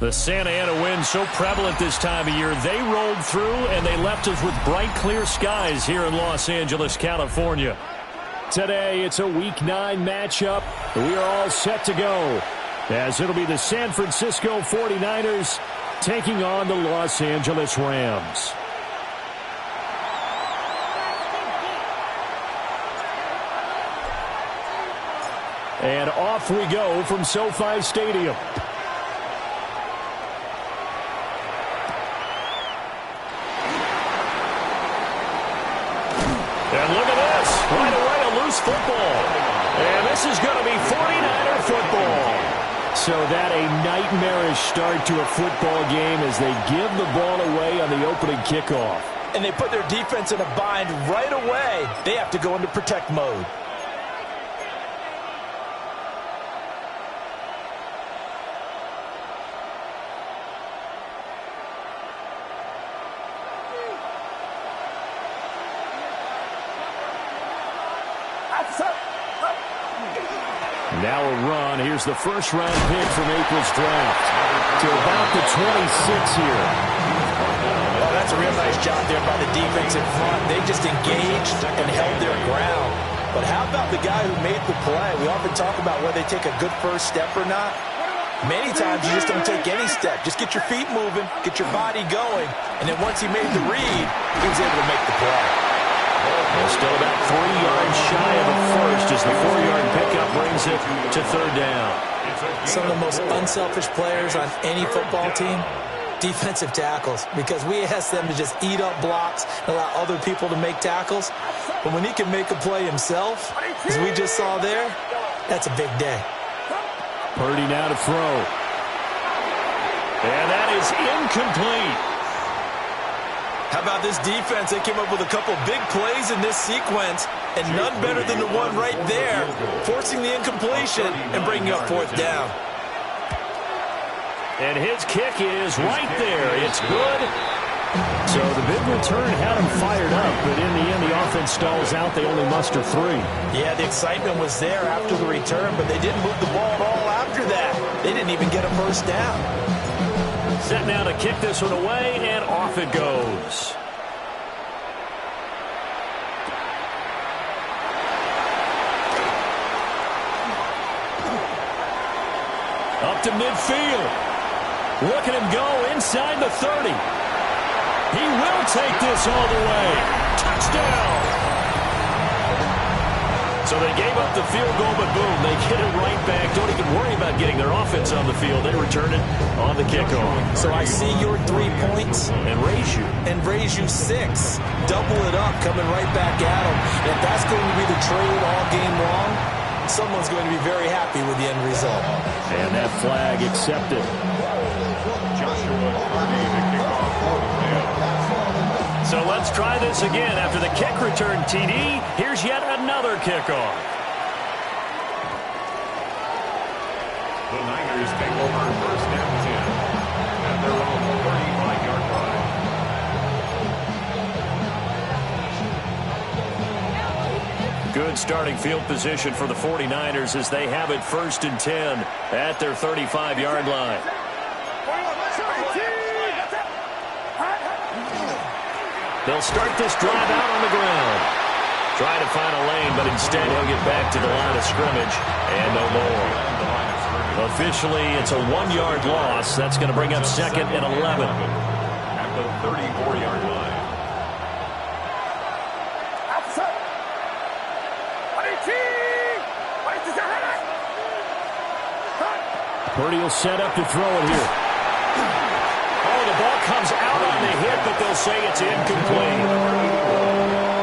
The Santa Ana wind so prevalent this time of year, they rolled through and they left us with bright, clear skies here in Los Angeles, California. Today, it's a Week 9 matchup. We are all set to go, as it'll be the San Francisco 49ers taking on the Los Angeles Rams. And off we go from SoFi Stadium. And look at this. Right away, a loose football. And this is going to be 49er football. So that a nightmarish start to a football game as they give the ball away on the opening kickoff. And they put their defense in a bind right away. They have to go into protect mode. Now a run. Here's the first-round pick from April's draft to about the 26 here. Well, that's a real nice job there by the defense in front. They just engaged and held their ground. But how about the guy who made the play? We often talk about whether they take a good first step or not. Many times you just don't take any step. Just get your feet moving, get your body going, and then once he made the read, he was able to make the play. Well, still about 3 yards shy of a first as the 4-yard pickup brings it to third down. Some of the most unselfish players on any football team, defensive tackles, because we ask them to just eat up blocks and allow other people to make tackles. But when he can make a play himself, as we just saw there, that's a big day. Purdy now to throw. And that is incomplete. How about this defense? They came up with a couple big plays in this sequence, and none better than the one right there, forcing the incompletion and bringing up fourth down. And his kick is right there. It's good. So the big return had him fired up, but in the end, the offense stalls out. They only muster 3. Yeah, the excitement was there after the return, but they didn't move the ball at all after that. They didn't even get a first down. Set now to kick this one away, and off it goes. Up to midfield. Look at him go inside the 30. He will take this all the way. Touchdown. So they gave up the field goal, but boom, they get it right back. Don't even worry about getting their offense on the field. They return it on the kickoff. So I see your 3 points. And raise you 6. Double it up, coming right back at them. And if that's going to be the trade all game long, someone's going to be very happy with the end result. And that flag accepted. So let's try this again. After the kick return TD, here's yet another kickoff. The Niners take over first and 10 at their own 35-yard line. Good starting field position for the 49ers as they have it first and 10 at their 35-yard line. They'll start this drive out on the ground. Try to find a lane, but instead he'll get back to the line of scrimmage and no more. Officially, it's a 1-yard loss. That's going to bring up second and 11. At the 34-yard line. Purdy will set up to throw it here. Oh, the ball comes out on the hit, but they'll say it's incomplete.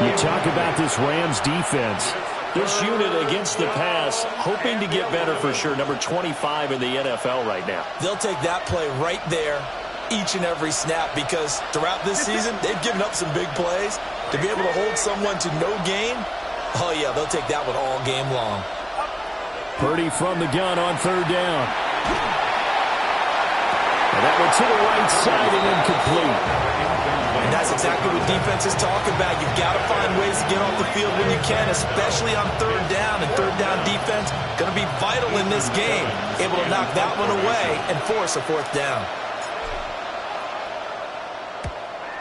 You talk about this Rams defense. This unit against the pass, hoping to get better for sure. Number 25 in the NFL right now. They'll take that play right there each and every snap because throughout this season, they've given up some big plays. To be able to hold someone to no gain, oh, yeah, they'll take that one all game long. Purdy from the gun on third down. And that one to the right side and incomplete. And that's exactly what defenses talk about. You've got to find ways to get off the field when you can, especially on third down. And third down defense going to be vital in this game. Able to knock that one away and force a fourth down.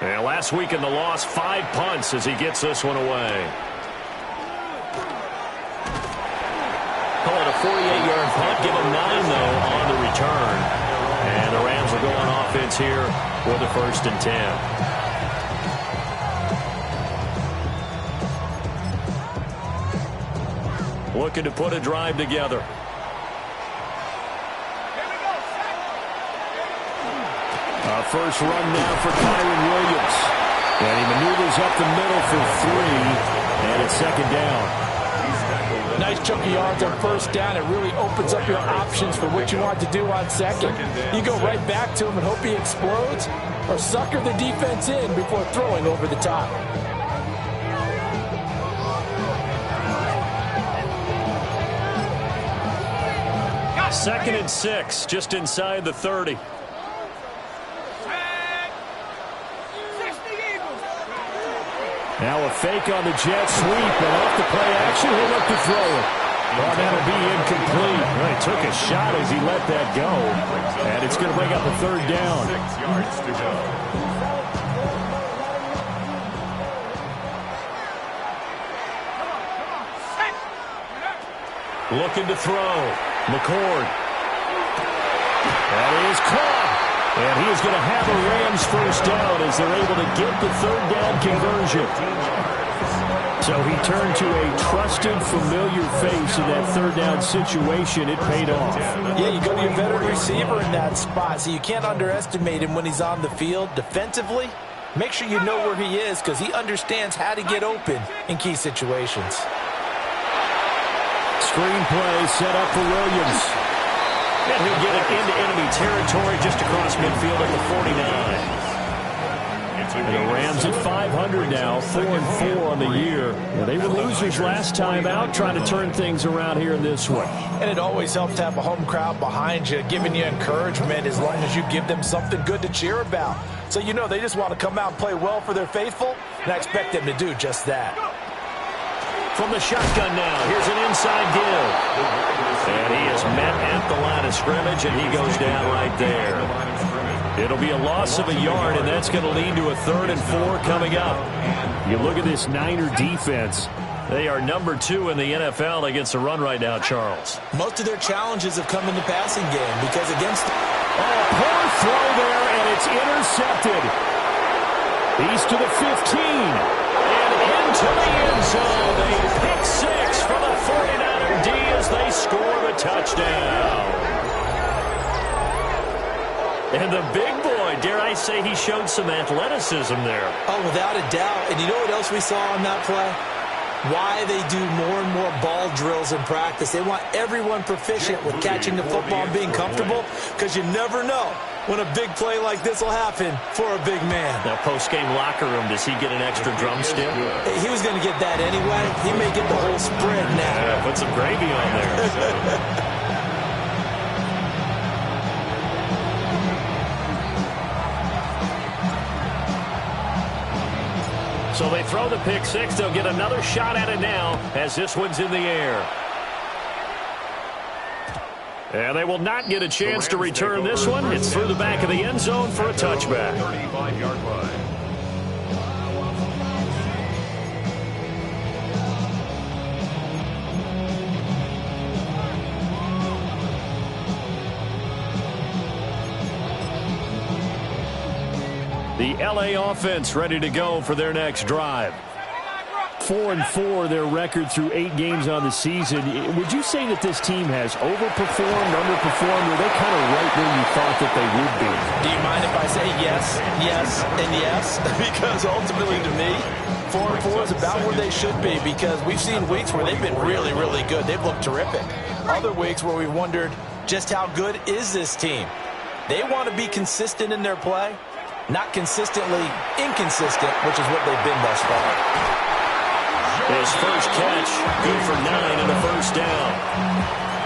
And last week in the loss, 5 punts as he gets this one away. Call it a 48-yard punt. Give him 9, though, on the return. And the Rams are going offense here for the 1st and 10. Looking to put a drive together. First run now for Kyren Williams. And he maneuvers up the middle for 3. And it's 2nd down. Nice chunk of yards on first down. It really opens up your options for what you want to do on second. You go right back to him and hope he explodes, or sucker the defense in before throwing over the top. Second and 6, just inside the 30. Now a fake on the jet sweep, and off the play action, he'll look to throw it. Well, that'll be incomplete. Well, he took a shot as he let that go, and it's going to bring up a 3rd down. 6 yards to go. Looking to throw. McCord. That is caught. And he is going to have a Rams first down as they're able to get the 3rd down conversion. So he turned to a trusted, familiar face in that 3rd down situation. It paid off. Yeah, you go to your veteran receiver in that spot, so you can't underestimate him when he's on the field defensively. Make sure you know where he is because he understands how to get open in key situations. Screenplay set up for Williams. And he'll get it into enemy territory just across midfield at the 49. And the Rams at 500 now, 4-4 on the year. Well, they were losers last time out, trying to turn things around here in this one. And it always helps to have a home crowd behind you, giving you encouragement as long as you give them something good to cheer about. So you know they just want to come out and play well for their faithful, and I expect them to do just that. From the shotgun now, here's an inside give. And he is met at the line of scrimmage, and he goes down right there. It'll be a loss of a yard, and that's going to lead to a 3rd and 4 coming up. You look at this Niner defense. They are number 2 in the NFL against the run right now, Charles. Most of their challenges have come in the passing game because against... Oh, poor throw there, and it's intercepted. He's to the 15. And into the end zone. A pick 6 for the 49er D as they score the touchdown. And the big boy, dare I say, he showed some athleticism there. Oh, without a doubt. And you know what else we saw on that play? Why they do more and more ball drills in practice. They want everyone proficient with catching the football and being comfortable because you never know when a big play like this will happen for a big man. Now, post-game locker room, does he get an extra drumstick? He was going to get that anyway. He may get the whole spread now. Yeah, put some gravy on there. So they throw the pick 6. They'll get another shot at it now as this one's in the air. And they will not get a chance to return this one. It's through the back of the end zone for a touchback. 35-yard line. The The LA offense ready to go for their next drive. 4-4, their record through 8 games on the season. Would you say that this team has overperformed, underperformed, or are they kind of right where you thought that they would be? Do you mind if I say yes, yes, and yes? Because ultimately to me, 4-4 is about where they should be, because we've seen weeks where they've been really, really good. They've looked terrific. Other weeks where we've wondered just how good is this team. They want to be consistent in their play, not consistently inconsistent, which is what they've been thus far. His first catch, good for 9 and a first down.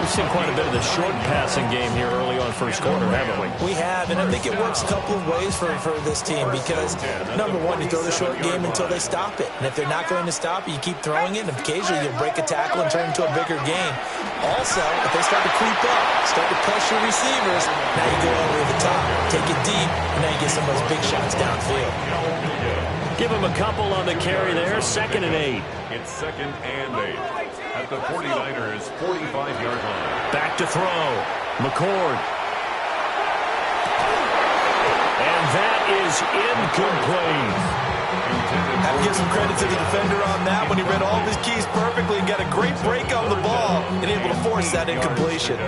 We've seen quite a bit of the short passing game here early on first quarter, haven't we? We have, and I think it works a couple of ways for this team because, number one, you throw the short game until they stop it. And if they're not going to stop it, you keep throwing it, and occasionally you'll break a tackle and turn it into a bigger gain. Also, if they start to creep up, start to pressure receivers, now you go over the top, take it deep, and now you get some of those big shots downfield. Give him a couple on the carry there, 2nd and 8. It's 2nd and 8 at the 49ers' 45-yard line. Back to throw. McCord. And that is incomplete. Have to give some credit to the defender on that when he read all of his keys perfectly and got a great break on the ball and able to force that incompletion.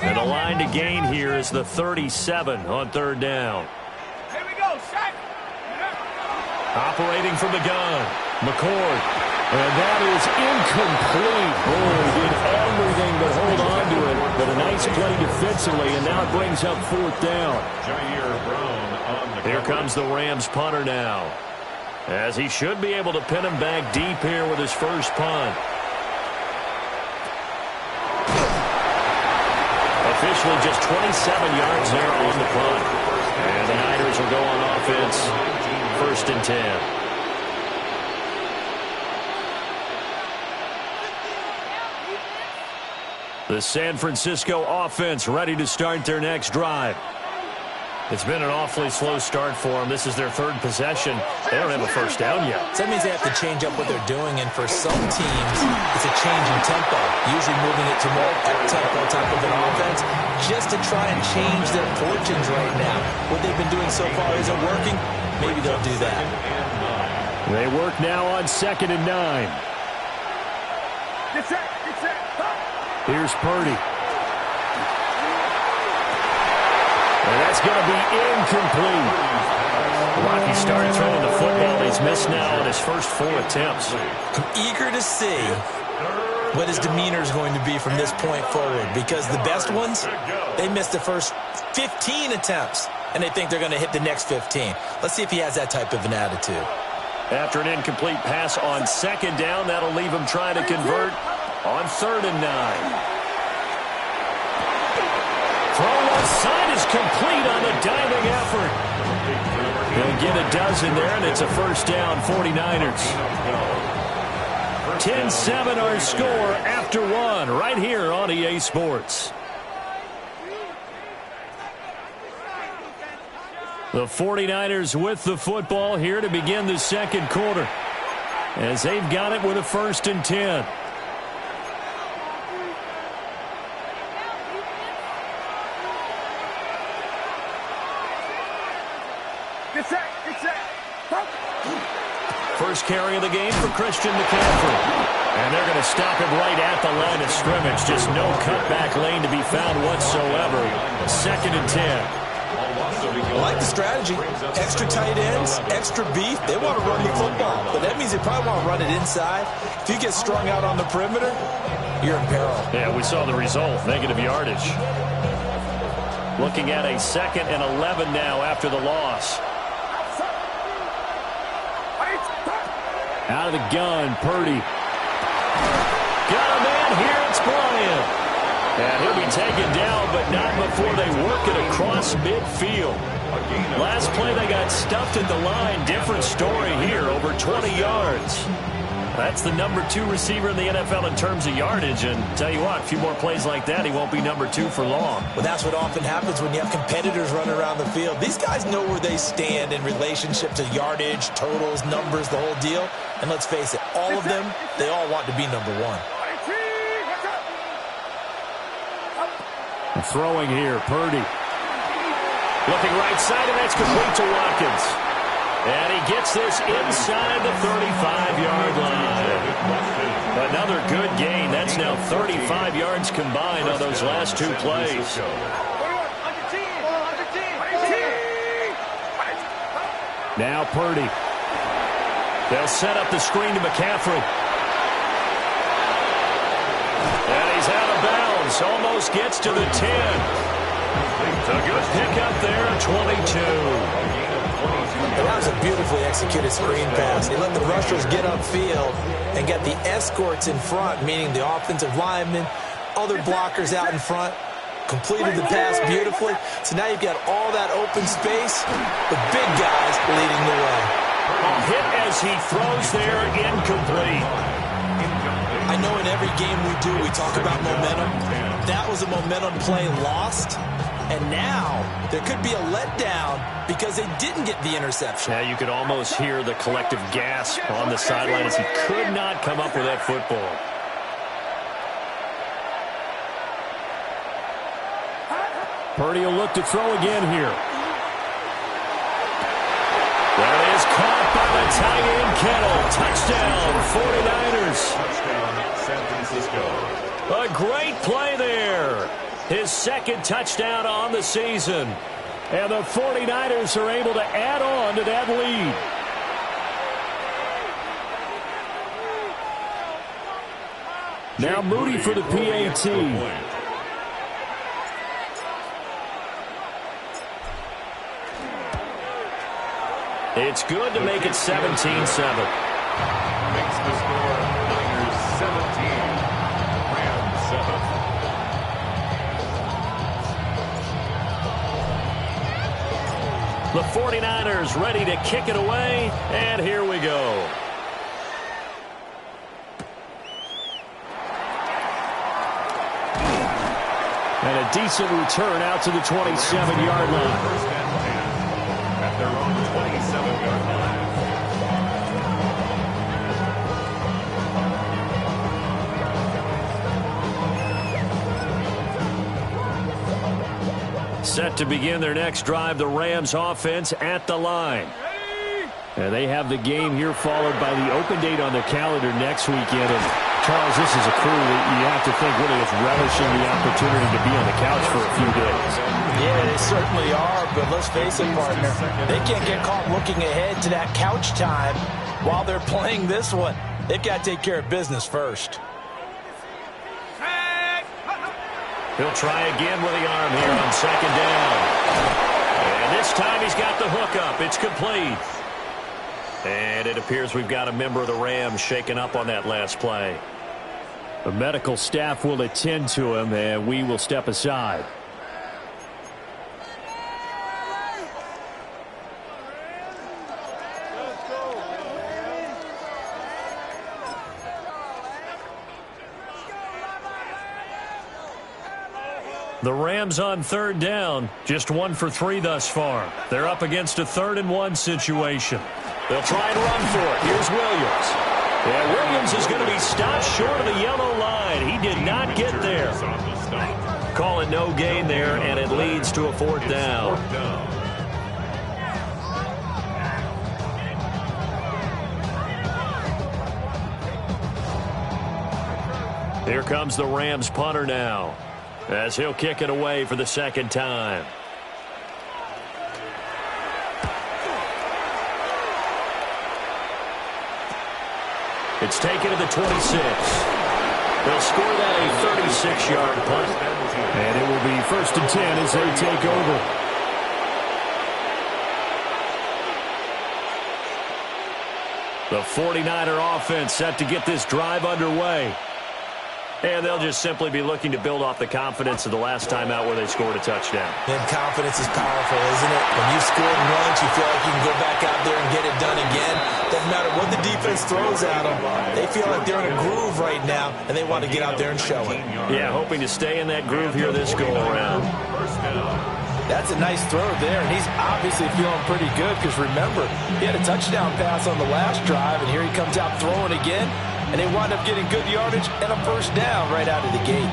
And the line to gain here is the 37 on 3rd down. Here we go, Shaq. Operating from the gun, McCord. And that is incomplete. Boy, did everything but hold on to it. But a nice play defensively, and now it brings up 4th down. Jair Brown on the Here cover. comes the Rams punter now, as he should be able to pin him back deep here with his first punt. Officially just 27 yards there on the punt. And the Niners will go on offense, 1st and 10. The San Francisco offense ready to start their next drive. It's been an awfully slow start for them. This is their 3rd possession. They don't have a first down yet. So that means they have to change up what they're doing, and for some teams, it's a change in tempo, usually moving it to more up-tempo type of an offense, just to try and change their fortunes right now. What they've been doing so far isn't working. Maybe they'll do that. They work now on 2nd and 9. Get set. Here's Purdy. And that's going to be incomplete. Rocky started throwing the football. He's missed now on his first 4 attempts. I'm eager to see what his demeanor is going to be from this point forward, because the best ones, they missed the first 15 attempts, and they think they're going to hit the next 15. Let's see if he has that type of an attitude. After an incomplete pass on 2nd down, that'll leave him trying to convert on 3rd and 9. Throw left side is complete on the diving effort. They'll get a dozen there, and it's a first down, 49ers. 10-7 our score after 1 right here on EA Sports. The 49ers with the football here to begin the 2nd quarter, as they've got it with a 1st and 10. Get set. First carry of the game for Christian McCaffrey. And they're going to stop him right at the line of scrimmage. Just no cutback lane to be found whatsoever. 2nd and 10. I like the strategy. Extra tight ends, extra beef. They want to run the football, but that means they probably want to run it inside. If you get strung out on the perimeter, you're in peril. Yeah, we saw the result. Negative yardage. Looking at a 2nd and 11 now after the loss. Out of the gun, Purdy. Got a man here, it's Bryant. And he'll be taken down, but not before they work it across midfield. Last play, they got stuffed at the line. Different story here, over 20 yards. That's the number 2 receiver in the NFL in terms of yardage. And tell you what, a few more plays like that, he won't be number 2 for long. Well, that's what often happens when you have competitors running around the field. These guys know where they stand in relationship to yardage, totals, numbers, the whole deal. And let's face it, all of them, they all want to be number 1. throwing here. Purdy. Looking right side, and that's complete to Watkins. And he gets this inside the 35-yard line. Another good gain. That's now 35 yards combined on those last two plays. Now Purdy. They'll set up the screen to McCaffrey. And he's out of bounds. Almost gets to the 10. A good pickup there at 22. That was a beautifully executed screen pass. They let the rushers get upfield and get the escorts in front, meaning the offensive linemen, other blockers out in front, completed the pass beautifully. So now you've got all that open space with big guys leading the way. A hit as he throws there, incomplete. I know in every game we do, we talk about momentum. That was a momentum play lost. And now there could be a letdown because they didn't get the interception. Yeah, you could almost hear the collective gasp on the sideline as he could not come up with that football. Purdy will look to throw again here. That is caught by the tight end Kittle. Touchdown, 49ers. Touchdown, San Francisco. A great play there. His second touchdown on the season. And the 49ers are able to add on to that lead. Now Moody for the PAT. It's good to make it 17-7. Makes the score Niners 17, Rams 7. The 49ers ready to kick it away, and here we go. And a decent return out to the 27-yard line. First and 10 at their own 27-yard line. Set to begin their next drive, the Rams offense at the line. And they have the game here followed by the open date on their calendar next weekend. And Charles, this is a crew that you have to think really is relishing the opportunity to be on the couch for a few days. Yeah, they certainly are, but let's face it, partner. They can't get caught looking ahead to that couch time while they're playing this one. They've got to take care of business first. He'll try again with the arm here on second down. And this time he's got the hook up. It's complete. And it appears we've got a member of the Rams shaken up on that last play. The medical staff will attend to him, and we will step aside. The Rams on third down, just 1 for 3 thus far. They're up against a 3rd and 1 situation. They'll try and run for it. Here's Williams. Yeah, Williams is going to be stopped short of the yellow line. He did not get there. Call it no gain there, and it leads to a 4th down. Here comes the Rams punter now, as he'll kick it away for the second time. It's taken to the 26. They'll score that a 36-yard punt. And it will be 1st and 10 as they take over. The 49er offense set to get this drive underway. And they'll just simply be looking to build off the confidence of the last time out where they scored a touchdown. And confidence is powerful, isn't it? When you've scored once, you feel like you can go back out there and get it done again. Doesn't matter what the defense throws at them. They feel like they're in a groove right now, and they want to get out there and show it. Yeah, hoping to stay in that groove here this go-around. That's a nice throw there, and he's obviously feeling pretty good because, remember, he had a touchdown pass on the last drive, and here he comes out throwing again. And they wind up getting good yardage and a 1st down right out of the gate.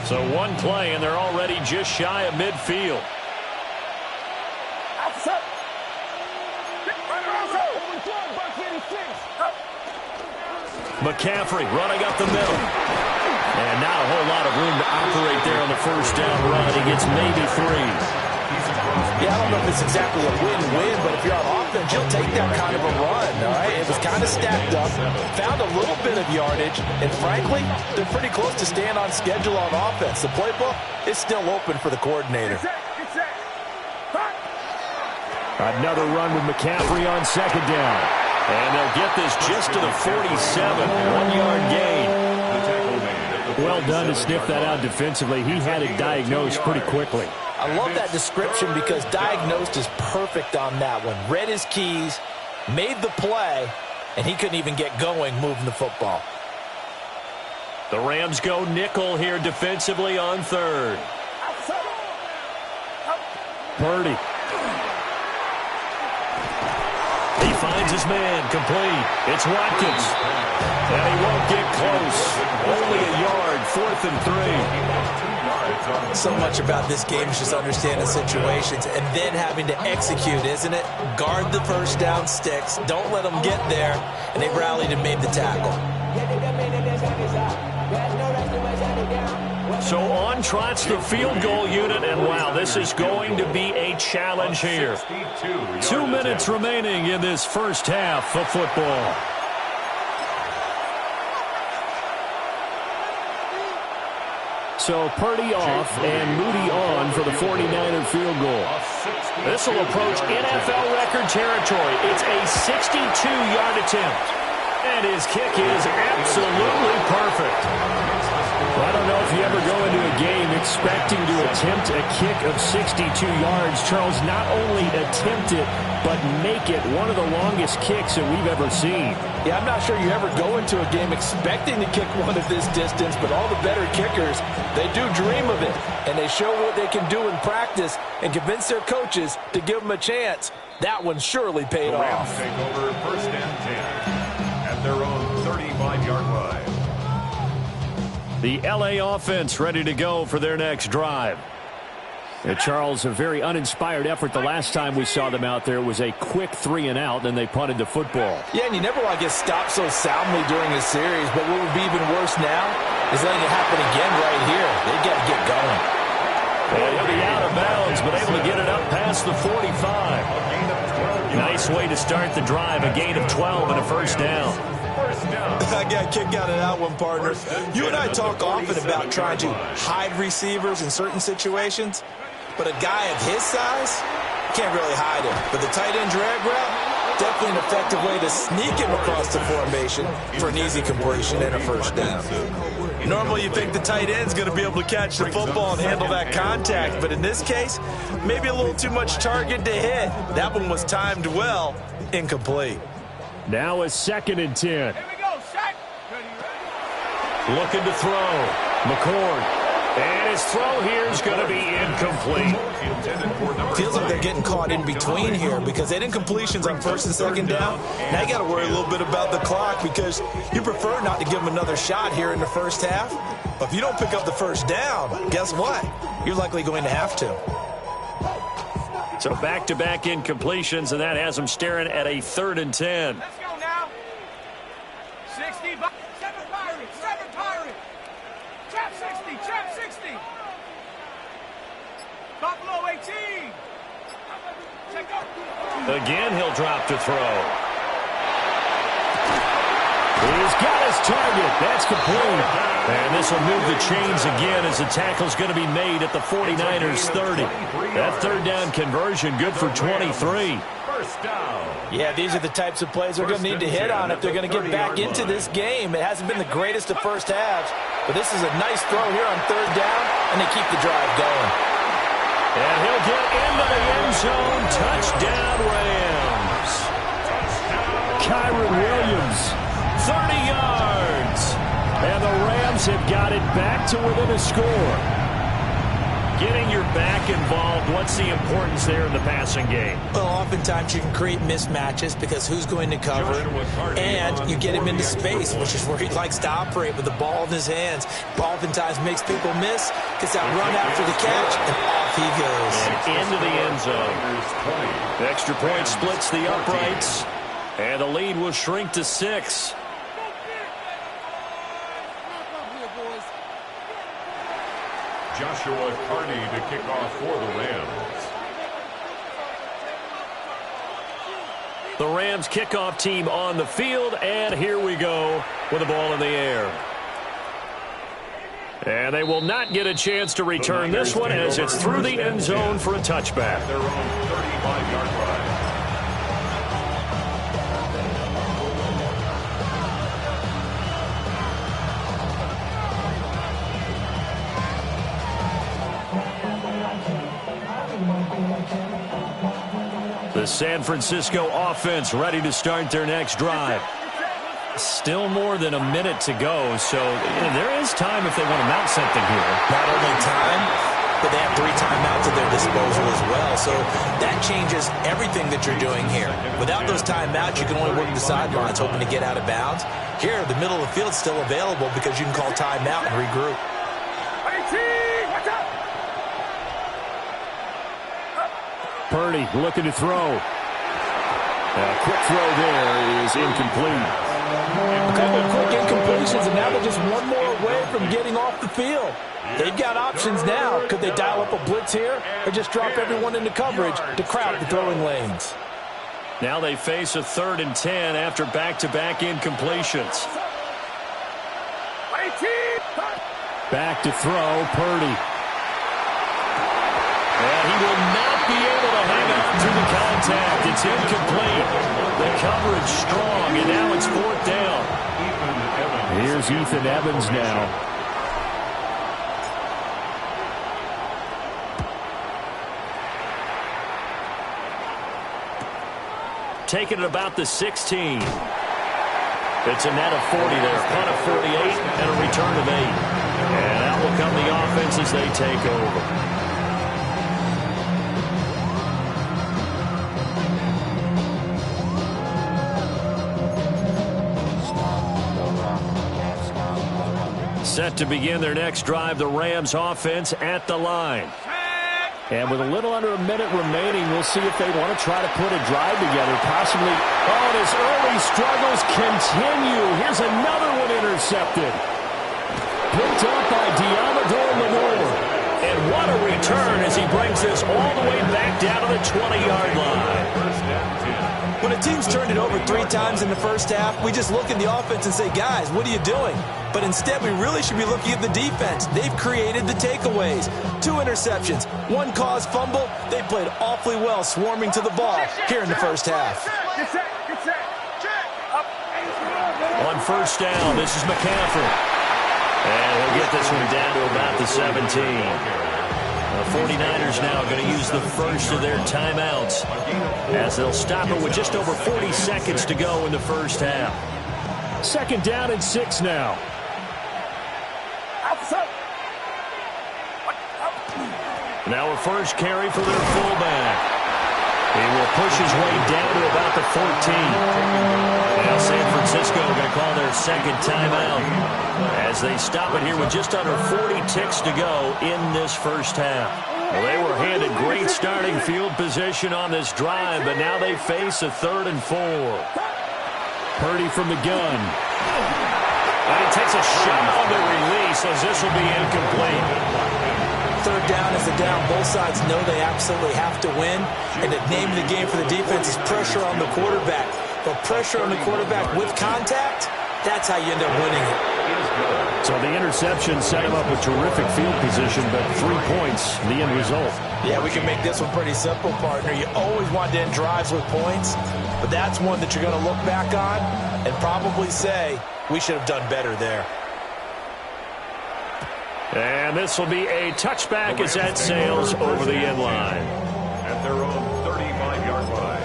So one play, and they're already just shy of midfield. McCaffrey running up the middle. And not a whole lot of room to operate there on the first down run. He gets maybe 3. Yeah, I don't know if it's exactly a win-win, but if you're on offense, you'll take that kind of a run, all right? It was kind of stacked up, found a little bit of yardage, and frankly, they're pretty close to staying on schedule on offense. The playbook is still open for the coordinator. Another run with McCaffrey on second down. And they'll get this just to the 47, 1-yard gain. Well done to sniff that out defensively. He had it diagnosed pretty quickly. I love that description because diagnosed is perfect on that one. Read his keys, made the play, and he couldn't even get going moving the football. The Rams go nickel here defensively on third. Purdy. He finds his man, complete. It's Watkins. And he won't get close. Only a yard, 4th and 3. So much about this game is just understanding situations and then having to execute, isn't it? Guard the first down sticks. Don't let them get there. And they rallied and made the tackle. So on trots the field goal unit, and wow, this is going to be a challenge here. 2 minutes remaining in this first half of football. So Purdy off and Moody on for the 49er field goal. This will approach NFL record territory. It's a 62-yard attempt. And his kick is absolutely perfect. Well, I don't know if you ever go into a game expecting to attempt a kick of 62 yards. Charles, not only attempt it, but make it one of the longest kicks that we've ever seen. Yeah, I'm not sure you ever go into a game expecting to kick one of this distance, but all the better kickers, they do dream of it, and they show what they can do in practice and convince their coaches to give them a chance. That one surely paid off. Rams take over 1st and 10 at their own 35-yard line. The LA offense ready to go for their next drive. Charles, a very uninspired effort the last time we saw them out there was a quick 3-and-out, and they punted the football. Yeah, and you never want to get stopped so soundly during a series, but what would be even worse now is letting it happen again right here. They got to get going. And he'll be out of bounds, but able to get it up past the 45. Nice way to start the drive, a gain of 12 and a first down. I got a kick out of that one, partner. You and I talk often about trying to hide receivers in certain situations, but a guy of his size can't really hide him. But the tight end drag route, definitely an effective way to sneak him across the formation for an easy completion and a first down. Normally you think the tight end's going to be able to catch the football and handle that contact, but in this case, maybe a little too much target to hit. That one was timed well, incomplete. Now a 2nd and 10. Here we go, Shaq. Looking to throw. McCord. And his throw here is going to be incomplete. Feels like they're getting caught in between here because they didn't completions on 1st and 2nd down. Now you got to worry a little bit about the clock because you prefer not to give them another shot here in the first half. But if you don't pick up the first down, guess what? You're likely going to have to. So back-to-back incompletions, and that has them staring at a 3rd and 10. Let's go now. 60, 7 Pirates, 7 Pirates. Trap 60, trap 60. Buffalo 18. Check up. Again, he'll drop to throw. He's got his target. That's complete. And this will move the chains again as the tackle's going to be made at the 49ers 30. That 3rd down conversion good for 23. Yeah, these are the types of plays they're going to need to hit on if they're going to get back into this game. It hasn't been the greatest of first halves, but this is a nice throw here on 3rd down, and they keep the drive going. And he'll get into the end zone. Touchdown, Rams. Kyron Williams, 30 yards. And the Rams have got it back to within a score. Getting your back involved, what's the importance there in the passing game? Well, oftentimes you can create mismatches because who's going to cover, and you get him into space, which is where he likes to operate with the ball in his hands. Oftentimes makes people miss, gets that run after the catch, and off he goes. And into the end zone. The extra point splits the uprights, and the lead will shrink to 6. Joshua Carney to kick off for the Rams. The Rams kickoff team on the field, and here we go with the ball in the air. And they will not get a chance to return this one as it's through the end zone for a touchback. Their own 35-yard line. The San Francisco offense ready to start their next drive. Still more than a minute to go, so there is time if they want to mount something here. Not only time, but they have 3 timeouts at their disposal as well, so that changes everything that you're doing here. Without those timeouts, you can only work the sidelines, hoping to get out of bounds. Here, the middle of the field's still available because you can call timeout and regroup. Purdy looking to throw. A quick throw there is incomplete. A couple of quick incompletions, and now they're just one more away from getting off the field. They've got options now. Could they dial up a blitz here or just drop everyone into coverage to crowd the throwing lanes? Now they face a 3rd and 10 after back-to-back incompletions. Back to throw, Purdy. And he will not be able to hang on through the contact. It's incomplete. The coverage strong, and now it's 4th down. Here's Ethan Evans now. Taking it about the 16. It's a net of 40 there. Punt of 48 and a return of 8. And out will come the offense as they take over. Set to begin their next drive, the Rams offense at the line. And with a little under a minute remaining, we'll see if they want to try to put a drive together, possibly. Oh, and his early struggles continue. Here's another one intercepted. Picked up by Deommodore Lenoir. And what a return as he brings this all the way back down to the 20-yard line. When a team's turned it over 3 times in the first half, we just look at the offense and say, guys, what are you doing? But instead, we really should be looking at the defense. They've created the takeaways. 2 interceptions, 1 caused fumble. They played awfully well swarming to the ball here in the first half. On first down, this is McCaffrey. And he'll get this one down to about the 17. The 49ers now going to use the first of their timeouts as they'll stop it with just over 40 seconds to go in the first half. 2nd down and 6 now. Now a first carry for their fullback. He will push his way down to about the 14. Now San Francisco going to call their 2nd timeout as they stop it here with just under 40 ticks to go in this first half. Well, they were handed great starting field position on this drive, but now they face a 3rd and 4. Purdy from the gun. And he takes a shot on the release as this will be incomplete. 3rd down is a down. Both sides know they absolutely have to win. And the name of the game for the defense is pressure on the quarterback. But pressure on the quarterback with contact, that's how you end up winning it. So the interception set him up with terrific field position, but 3 points, the end result. Yeah, we can make this one pretty simple, partner. You always want to end drives with points, but that's one that you're going to look back on and probably say, we should have done better there. And this will be a touchback as that sails over the end line. At their own 35-yard line.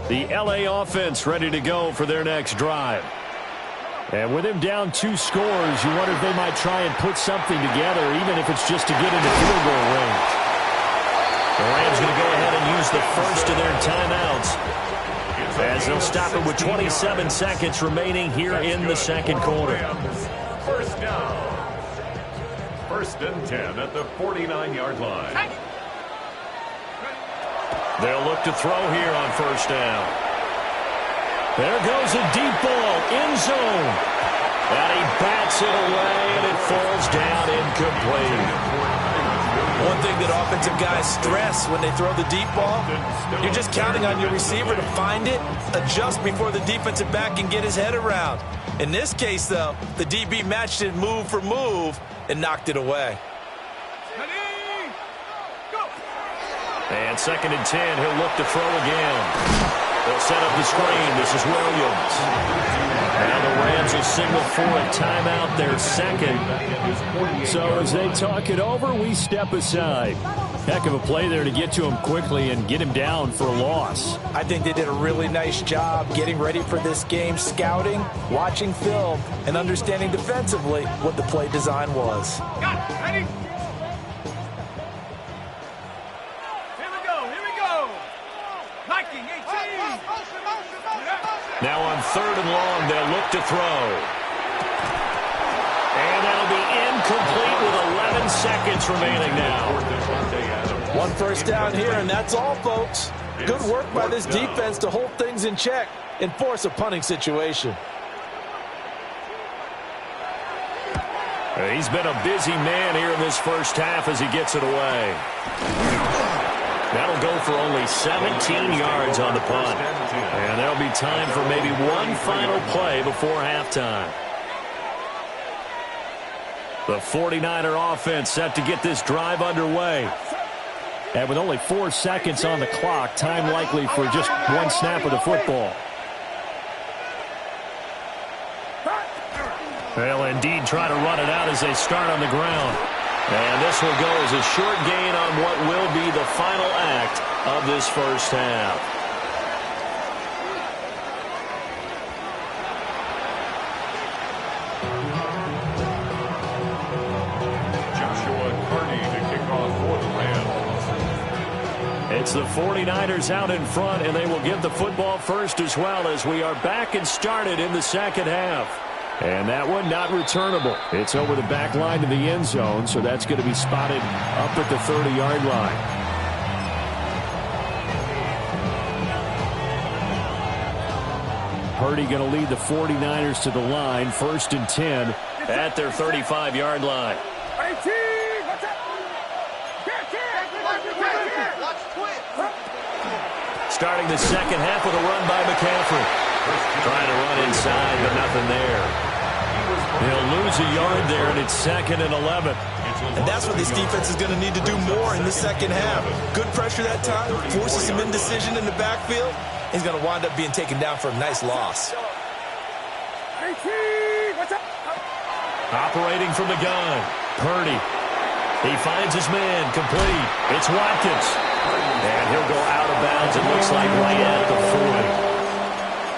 The LA offense ready to go for their next drive. And with him down 2 scores, you wonder if they might try and put something together, even if it's just to get into field goal range. The Rams going to go ahead and use the first of their timeouts, as they'll stop it with 27 seconds remaining here in the second quarter. First down. 1st and 10 at the 49-yard line. They'll look to throw here on 1st down. There goes a deep ball, end zone. And he bats it away, and it falls down incomplete. One thing that offensive guys stress when they throw the deep ball, you're just counting on your receiver to find it, adjust before the defensive back can get his head around. In this case, though, the DB matched it move for move and knocked it away. And 2nd and 10, he'll look to throw again. They'll set up the screen. This is Williams. Now the Rams will signal for a timeout, their second. So as they talk it over, we step aside. Heck of a play there to get to him quickly and get him down for a loss. I think they did a really nice job getting ready for this game, scouting, watching film, and understanding defensively what the play design was. Got it. Ready? Here we go. Liking 18. Now on 3rd and long, they'll look to throw. And that'll be incomplete with 11 seconds remaining now. 1 first down here, and that's all, folks. Good work by this defense to hold things in check and force a punting situation. He's been a busy man here in this first half as he gets it away. That'll go for only 17 yards on the punt. And there'll be time for maybe one final play before halftime. The 49er offense set to get this drive underway. And with only 4 seconds on the clock, time likely for just one snap of the football. They'll indeed try to run it out as they start on the ground. And this will go as a short gain on what will be the final act of this first half. Joshua Kearney to kick off for the Rams. It's the 49ers out in front, and they will give the football first as well as we are back and started in the second half. And that one not returnable. It's over the back line to the end zone, so that's going to be spotted up at the 30-yard line. Purdy going to lead the 49ers to the line, 1st and 10 at their 35-yard line. Starting the second half with a run by McCaffrey. Trying to run inside, but nothing there. He'll lose a yard there, and it's 2nd and 11. And that's what this defense is going to need to do more in the second half. Good pressure that time, forces some indecision in the backfield. He's going to wind up being taken down for a nice loss. Operating from the gun, Purdy. He finds his man, complete. It's Watkins. And he'll go out of bounds, it looks like right at the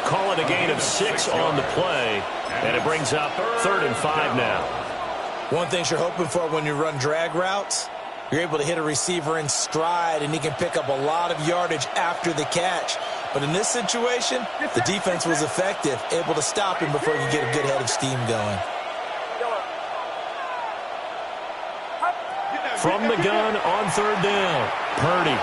40. Call it a gain of 6 on the play, and it brings up 3rd and 5 now. One thing you're hoping for when you run drag routes, you're able to hit a receiver in stride, and he can pick up a lot of yardage after the catch. But in this situation, the defense was effective, able to stop him before you get a good head of steam going. From the gun on 3rd down, Purdy.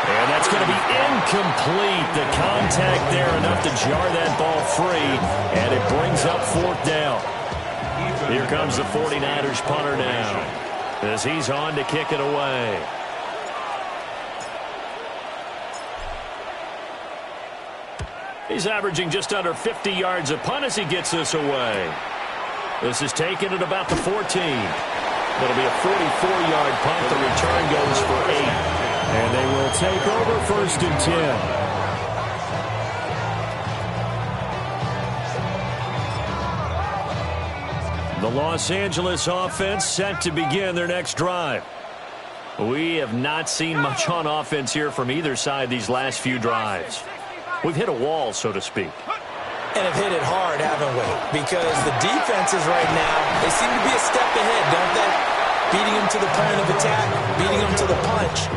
And that's going to be incomplete. The contact there enough to jar that ball free, and it brings up 4th down. Here comes the 49ers punter now as he's on to kick it away. He's averaging just under 50 yards a punt as he gets this away. This is taken at about the 14. It'll be a 44-yard punt. The return goes for 8. And they will take over 1st and 10. The Los Angeles offense set to begin their next drive. We have not seen much on offense here from either side these last few drives. We've hit a wall, so to speak. And have hit it hard, haven't we? Because the defenses right now, they seem to be a step ahead, don't they? Beating them to the point of attack, beating them to the punch.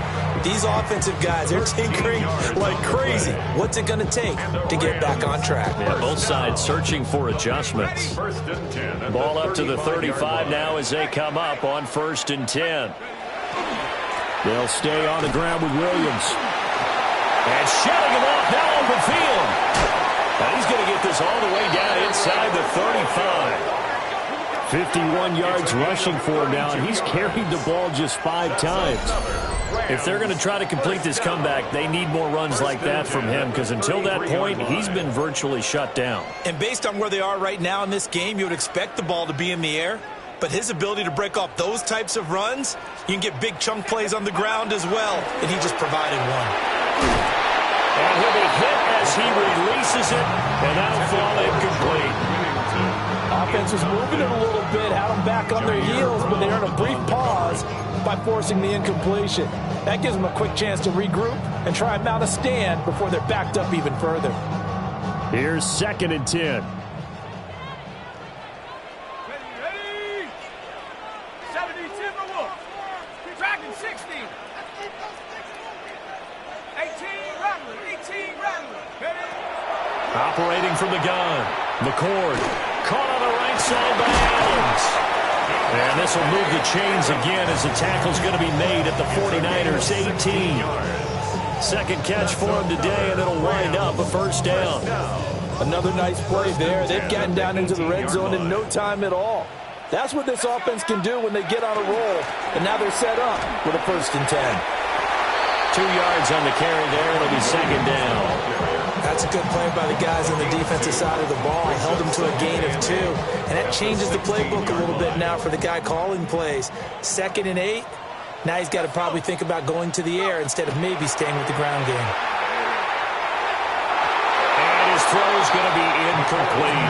These offensive guys are tinkering like crazy. What's it going to take to get back on track? Yeah, both sides searching for adjustments. Ball up to the 35 now as they come up on 1st and 10. They'll stay on the ground with Williams. And shutting him off now on the field. Now he's going to get this all the way down inside the 35. 51 yards rushing for him now, and he's carried the ball just 5 times. If they're going to try to complete this comeback, they need more runs like that from him, because until that point, he's been virtually shut down. And based on where they are right now in this game, you would expect the ball to be in the air. But his ability to break off those types of runs, you can get big chunk plays on the ground as well, and he just provided one. And he'll be hit as he releases it, and that'll fall incomplete. Offense was moving it a little bit, had them back on their heels, but they earned a brief pause by forcing the incompletion. That gives them a quick chance to regroup and try and mount a stand before they're backed up even further. Here's 2nd and 10. Ready? 70 Timberwolves. Dragon 60. 18 Rattler. 18 Rattler. Ready? Operating from the gun. McCord caught on the right side by Adams. And this will move the chains again as the tackle's going to be made at the 49ers 18. Second catch for him today, and it'll wind up a 1st down. Another nice play there. They've gotten down into the red zone in no time at all. That's what this offense can do when they get on a roll. And now they're set up with a 1st and 10. 2 yards on the carry there. It'll be 2nd down. That's a good play by the guys on the defensive side of the ball. Held them to a gain of 2. And that changes the playbook a little bit now for the guy calling plays. 2nd and 8. Now he's got to probably think about going to the air instead of maybe staying with the ground game. And his throw's going to be incomplete.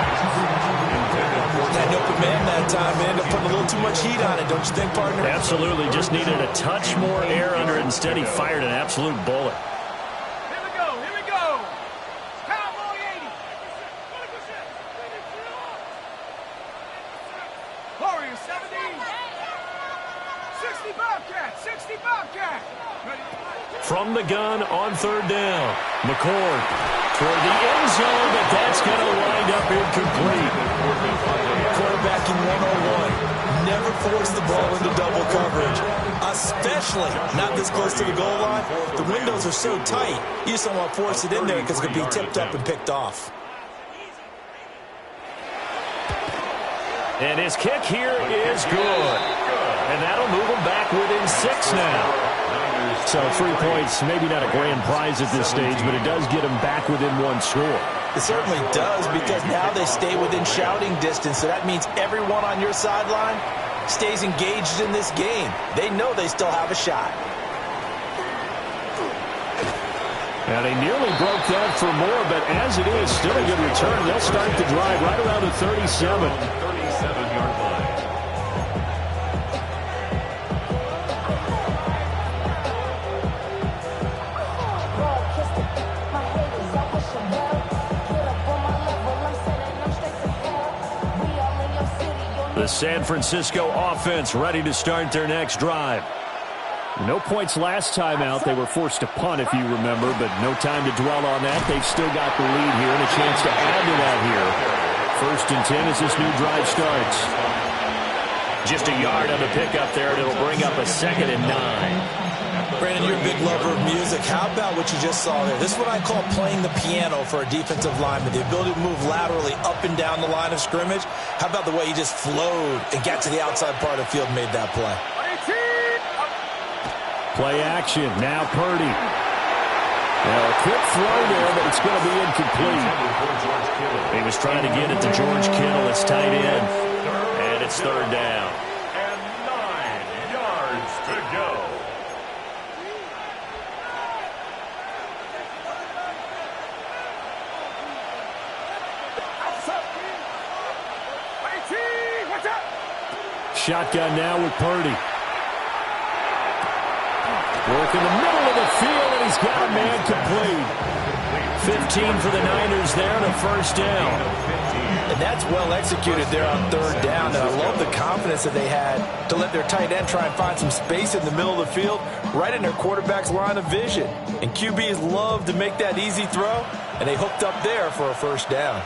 Had an open man that time. They ended up putting a little too much heat on it, don't you think, partner? Absolutely. Just needed a touch more air under it. Instead, he fired an absolute bullet. Here we go. Here we go. Cowboy 80. Warrior 70. 60 Bobcat. 60 Bobcat. Ready? From the gun on 3rd down. McCord toward the end zone, but that's going to wind up incomplete. Quarterbacking 101. Never force the ball into double coverage, especially not this close to the goal line. The windows are so tight, you just don't want to force it in there because it could be tipped up and picked off. And his kick here is good. And that'll move him back within 6 now. So 3 points, maybe not a grand prize at this stage, but it does get him back within 1 score. It certainly does, because now they stay within shouting distance, so that means everyone on your sideline stays engaged in this game. They know they still have a shot. And they nearly broke that for more, but as it is, still a good return. They'll start the drive right around the 37. 37-yard line. The San Francisco offense ready to start their next drive. No points last time out. They were forced to punt, if you remember, but no time to dwell on that. They've still got the lead here and a chance to add to that here. 1st and 10 as this new drive starts. Just a yard on the pickup there, and it'll bring up a 2nd and 9. Brandon, you're a big lover of music. How about what you just saw there? This is what I call playing the piano for a defensive lineman. The ability to move laterally up and down the line of scrimmage. How about the way he just flowed and got to the outside part of the field and made that play? Play action. Now Purdy. Now a quick throw there, but it's going to be incomplete. He was trying to get it to George Kittle. It's tight end. And it's 3rd down. And 9 yards to go. Shotgun now with Purdy. Work in the middle of the field, and he's got a man complete. 15 for the Niners there and a first down. And that's well executed there on third down. And I love the confidence that they had to let their tight end try and find some space in the middle of the field, right in their quarterback's line of vision. And QBs love to make that easy throw, and they hooked up there for a first down.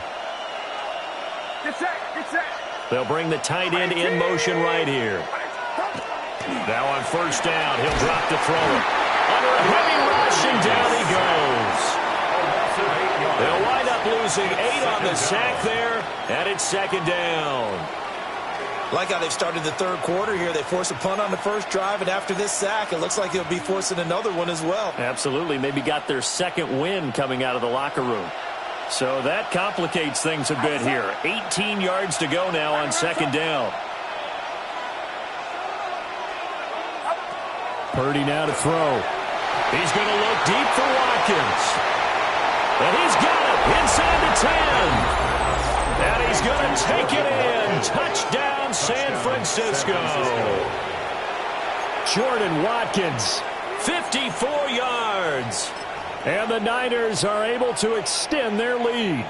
Get set, get set. They'll bring the tight end in motion right here. Now on first down, he'll drop to throw it. Under a heavy rush, and down he goes. They'll wind up losing 8 on the sack there, and it's second down. Like how they've started the third quarter here. They force a punt on the first drive, and after this sack, it looks like they'll be forcing another one as well. Absolutely. Maybe got their second win coming out of the locker room. So that complicates things a bit here. 18 yards to go now on second down. Purdy now to throw. He's going to look deep for Watkins. And he's got it inside the 10. And he's going to take it in. Touchdown, San Francisco. Jordan Watkins, 54 yards. And the Niners are able to extend their lead.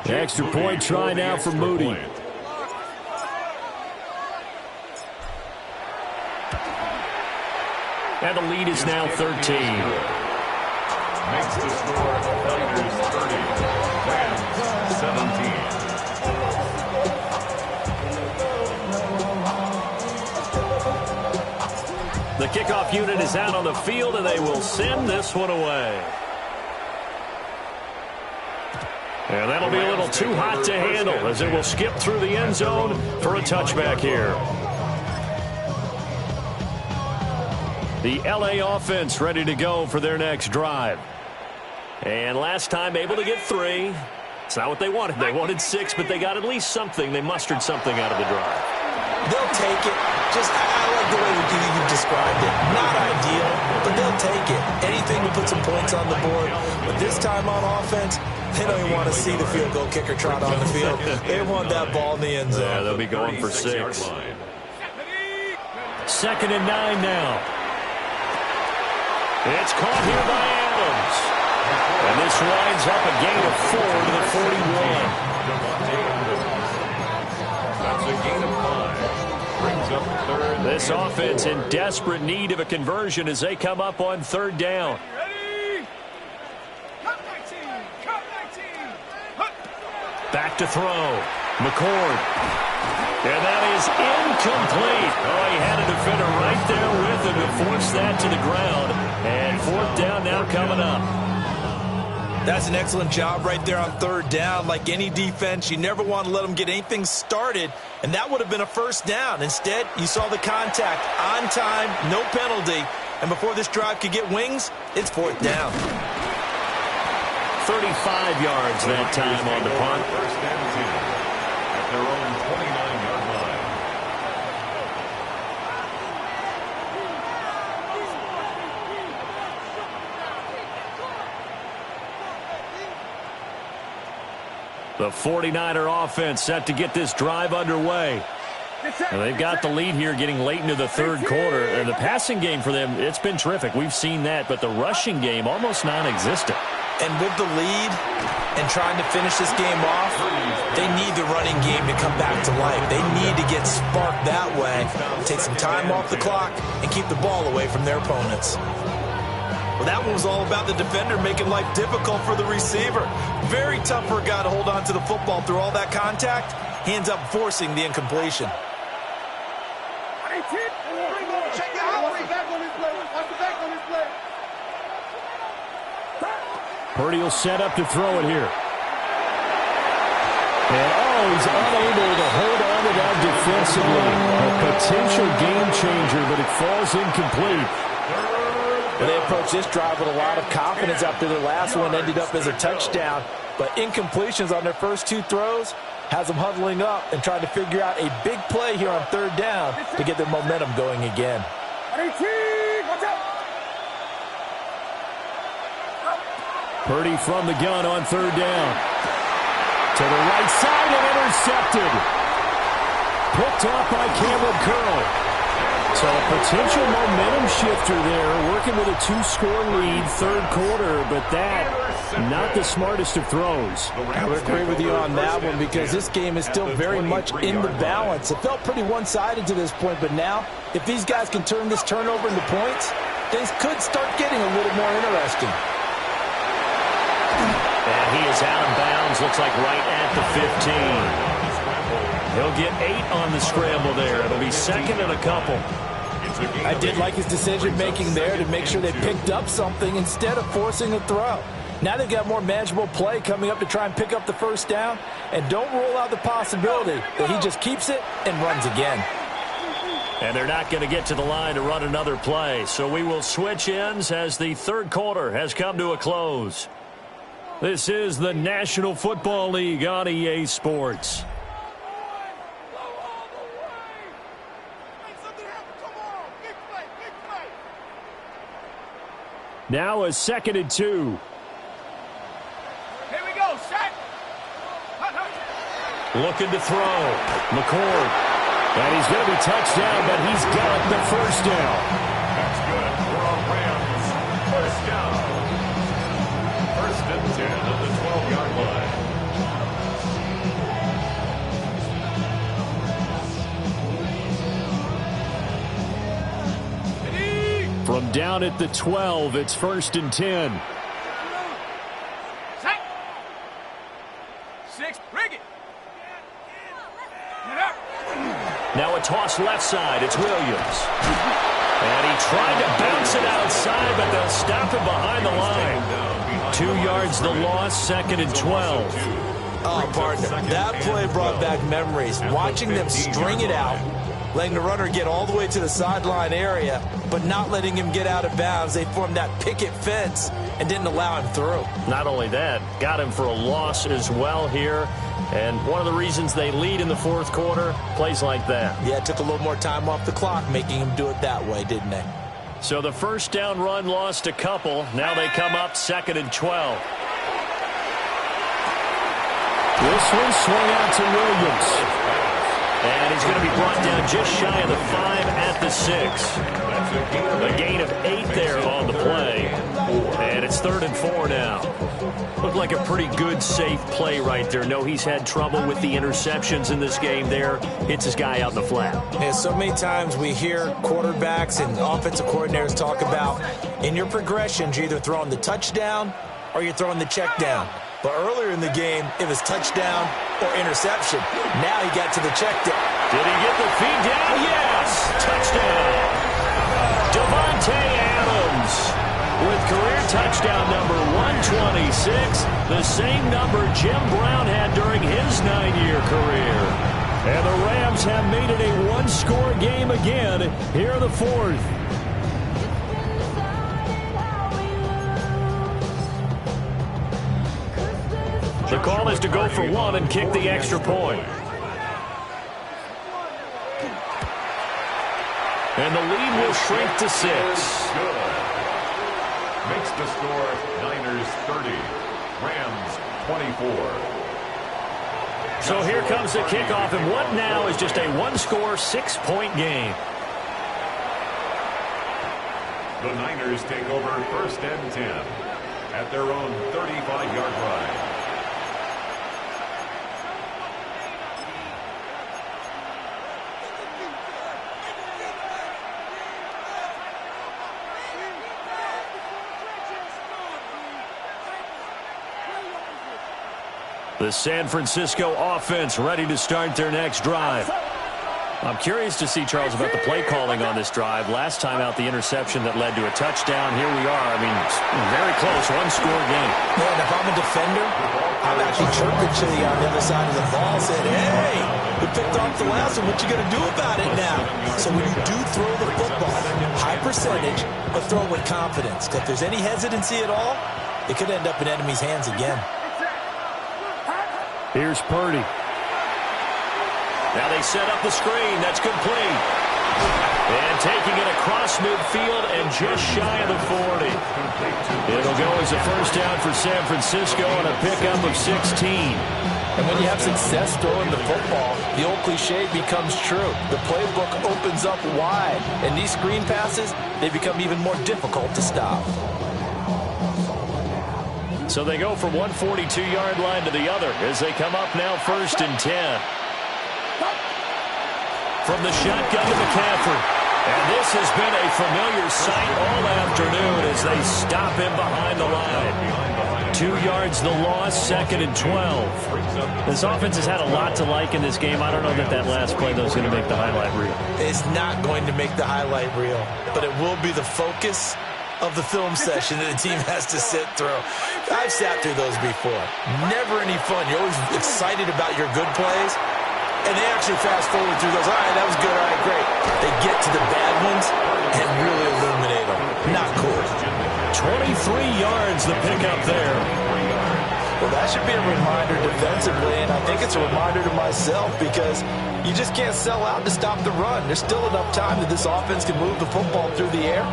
The extra point try now for Moody. And the lead is now 13. Makes the score Niners 30, Rams 17. The kickoff unit is out on the field, and they will send this one away. And that'll be a little too hot to handle as it will skip through the end zone for a touchback here. The LA offense ready to go for their next drive. And last time able to get 3. It's not what they wanted. They wanted 6, but they got at least something. They mustered something out of the drive. They'll take it. I like the way you described it. Not ideal, but they'll take it. Anything to put some points on the board. But this time on offense, they don't even want to see the field goal kicker trot on the field. They want that ball in the end zone. Yeah, they'll be going for 6. Second and 9 now. It's caught here by Adams. And this winds up a gain of 4 to the 41. That's a gain of 5. Brings up third. This offense in desperate need of a conversion as they come up on third down. Ready? Cut 19. Cut 19. Hut. Back to throw. McCord. And that is incomplete. Oh, he had a defender right there with him to force that to the ground. And fourth down now coming up. That's an excellent job right there on third down. Like any defense, you never want to let them get anything started, and that would have been a first down. Instead, you saw the contact on time, no penalty, and before this drive could get wings, it's fourth down. 35 yards that time on the punt. First and 10 at their own 29-yard line. The 49er offense set to get this drive underway. And they've got the lead here getting late into the third quarter. And the passing game for them, it's been terrific. We've seen that. But the rushing game, almost non-existent. And with the lead and trying to finish this game off, they need the running game to come back to life. They need to get sparked that way, take some time off the clock, and keep the ball away from their opponents. Well, that one was all about the defender making life difficult for the receiver. Very tough for a guy to hold on to the football through all that contact. He ends up forcing the incompletion. Purdy will set up to throw it here. And, he's unable to hold on to that defensively. A potential game changer, but it falls incomplete. Well, they approached this drive with a lot of confidence after their last one ended up as a touchdown. But incompletions on their first 2 throws has them huddling up and trying to figure out a big play here on third down to get their momentum going again. Purdy from the gun on third down. To the right side and intercepted. Picked off by Cameron Curl. So a potential momentum shifter there, working with a 2-score lead, third quarter, but that, not the smartest of throws. I would agree with you on that one because this game is still very much in the balance. It felt pretty one-sided to this point, but now, if these guys can turn this turnover into points, things could start getting a little more interesting. And he is out of bounds, looks like right at the 15. He'll get 8 on the scramble there. It'll be second and a couple. I did like his decision-making there to make sure they picked up something instead of forcing a throw. Now they've got more manageable play coming up to try and pick up the first down. And don't rule out the possibility that he just keeps it and runs again. And they're not going to get to the line to run another play. So we will switch ends as the third quarter has come to a close. This is the National Football League on EA Sports. Now a 2nd and 2. Here we go, set. Looking to throw. McCord. And he's going to be touched down, but he's got the first down. That's good for a Rams. First down. 1st and 10 at the 12-yard line. From down at the 12, it's 1st and 10. Set. 6, bring it. Now a toss left side. It's Williams. And he tried to bounce it outside, but they'll stop him behind the line. 2 yards the loss, 2nd and 12. Oh, partner, that play brought back memories. Watching them string it out, letting the runner get all the way to the sideline area, but not letting him get out of bounds. They formed that picket fence and didn't allow him through. Not only that, got him for a loss as well here. And one of the reasons they lead in the fourth quarter, plays like that. Yeah, it took a little more time off the clock, making him do it that way, didn't they? So the first down run lost a couple. Now they come up 2nd and 12. This one swung out to Williams. And he's going to be brought down just shy of the 5 at the 6. A gain of 8 there on the play. And it's 3rd and 4 now. Looked like a pretty good, safe play right there. No, he's had trouble with the interceptions in this game there. Hits his guy out in the flat. Yeah, so many times we hear quarterbacks and offensive coordinators talk about in your progressions, you're either throwing the touchdown or you're throwing the check down. But earlier in the game, it was touchdown or interception. Now he got to the check down. Did he get the feed down? Yes! Touchdown! Devontae Adams with career touchdown number 126, the same number Jim Brown had during his 9-year career. And the Rams have made it a one-score game again here in the fourth. The call is to go for one and kick the extra point. And the lead will shrink to 6. Makes the score Niners 30, Rams 24. So here comes the kickoff, and what now is just a one-score, 6-point game. The Niners take over 1st and 10 at their own 35-yard line. The San Francisco offense ready to start their next drive. I'm curious to see, Charles, about the play calling on this drive. Last time out, the interception that led to a touchdown. Here we are. I mean, very close, one-score game. Yeah, and if I'm a defender, I'm actually chirping Chili on the other side of the ball, saying, hey, we picked off the last one. What you going to do about it now? So when you do throw the football, high percentage, but throw with confidence. Because if there's any hesitancy at all, it could end up in enemy's hands again. Here's Purdy. Now they set up the screen. That's complete. And taking it across midfield and just shy of the 40. It'll go as a first down for San Francisco and a pickup of 16. And when you have success throwing the football, the old cliche becomes true. The playbook opens up wide, and these screen passes, they become even more difficult to stop. So they go from one 42-yard line to the other as they come up now 1st and 10. From the shotgun to McCaffrey. And this has been a familiar sight all afternoon as they stop him behind the line. 2 yards the loss, 2nd and 12. This offense has had a lot to like in this game. I don't know that that last play, though, is going to make the highlight reel. It's not going to make the highlight reel, but it will be the focus of the film session that the team has to sit through. I've sat through those before. Never any fun. You're always excited about your good plays, and they actually fast forward through those. All right, that was good. All right, great. They get to the bad ones and really illuminate them. Not cool. 23 yards the pickup there. Well, that should be a reminder defensively, and I think it's a reminder to myself because you just can't sell out to stop the run. There's still enough time that this offense can move the football through the air,